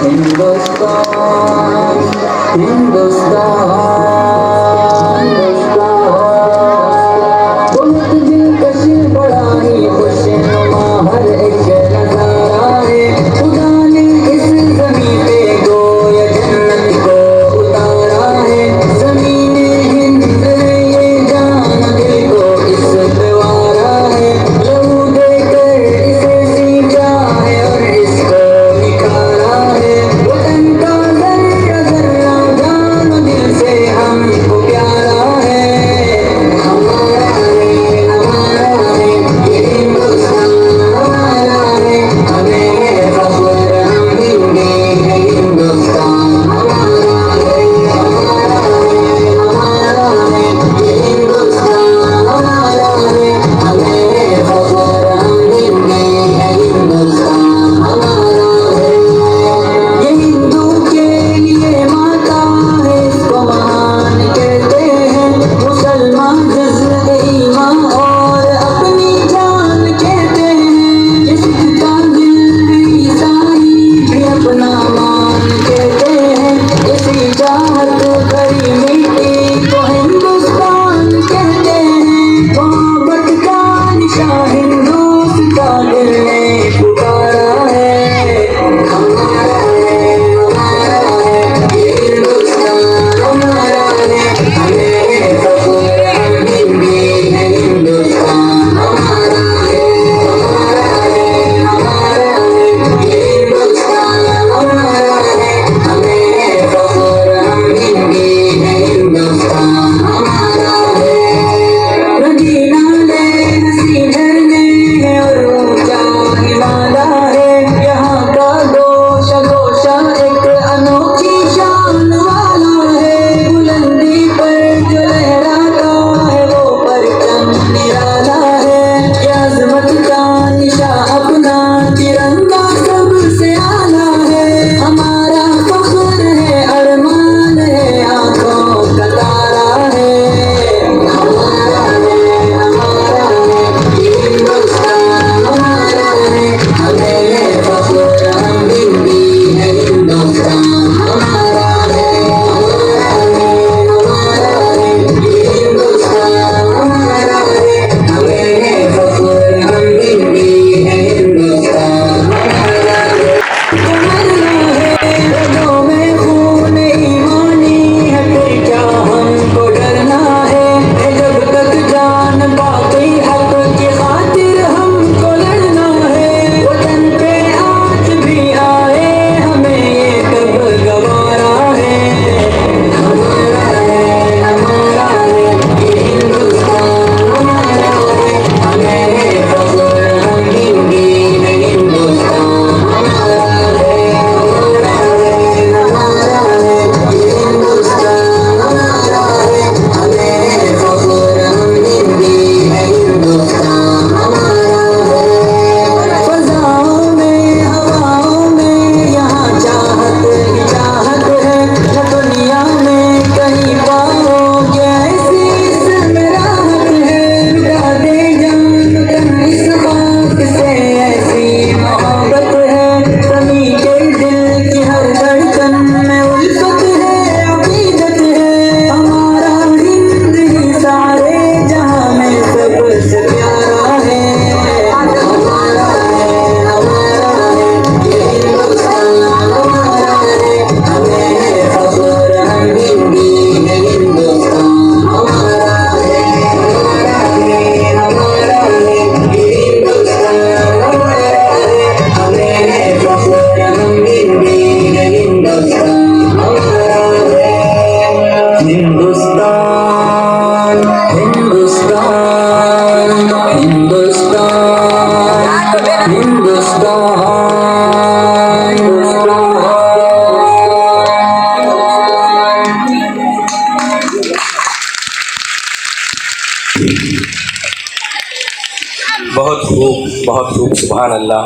हिंदुस्तान हिंदुस्तान बहुत दिलकश बड़ा ही खुशनुमा हर एक नजारा है। खुदा ने इस जमीन पे गोया जन्नत को उतारा है। ज़मीने हिंद है ये जान दिल को इस द्वारा है। लहू देकर इसे सींचा है और इसको निखारा है। वतन का जर्रा जर्रा जान दिल से हमको प्यारा है। हमारा है ये हिंदुस्तान हमारा है। हमें है फख्र हम हिंदी है। हिंदुस्तान हमारा है। हमारा है ये हिंदुस्तान हमारा है। हमें है फख्र हम हिंदी है। हिंदुस्तान हमारा है। ये हिंदू के लिए माता है इसको महान कहते हैं। मुसलमान जज्बे ईमान और अपनी जान कहते हैं। ये सिख का दिल भी ईसाई भी अपना मान कहते हैं। इसी चाहत भरी मिट्टी को हिंदुस्तान कहते हैं। मोहब्बत का निशान हिंदुस्तान दिल ने पुकारा है। हमारा है ये हिंदुस्तान हमारा है। हमें है फख्र हम हिंदी है। हिंदुस्तान हमारा है। हमारा है ये हिंदुस्तान हमारा है। हमें है फख्र हम हिंदी है। हिंदुस्तान हमारा है। नदी नाले हंसी झरने हैं और ऊंचा हिमालय है। यहाँ का गोशा गोशा एक अनोखी शान वाला है। बुलंदी पर जो लहराता है वो परचम निराला है। ये अज़मत का निशा अपना तिरंगा सबसे आला है। हमारा फख्र है अरमान है आंखों का तारा है। हमारा है ये हिंदुस्तान हमारा है। हमें है फख्र हम हिंदी है। हिंदुस्तान हमारा है। हमारा है ये हिंदुस्तान हमारा है। हमें है फख्र हम हिंदी है। हिंदुस्तान हमारा है। मरना है रगों में खून ईमानी है फिर क्या हमको डरना है। जब तक जान बाकी हक की खातिर हमको लड़ना है। वतन पे आज भी आए हमें ये कब गवारा है। हमारा है ये हिंदुस्तान हमारा है। हमें है फख्र हम हिंदी है। हिंदुस्तान हमारा है। हमारा है ये हिंदुस्तान हमारा है। हमें है फख्र हम हिंदी है। हिंदुस्तान हमारा है। फ़ज़ाओं में हवाओं में यहाँ चाहत ही चाहत है। न दुनिया में कहीं पाओगे ऐसी इसमें राहत है। लुटा दे जान तन इस बात से ऐसी मोहब्बत है। सभी के दिल की हर धड़कन में उल्फत है अकीदत है। हमारा हिंद ही सारे जहां में सबसे प्यारा है। हमारा है ये हिंदुस्तान हमारा है। हमें है फख्र हम हिंदी है। हिंदुस्तान हमारा है। हमारा है ये हिंदुस्तान हमारा है। हमें है फख्र हम हिंदी है। हिंदुस्तान हमारा है। हिंदुस्तान हिंदुस्तान हिंदुस्तान बहुत खूब सुभान अल्लाह।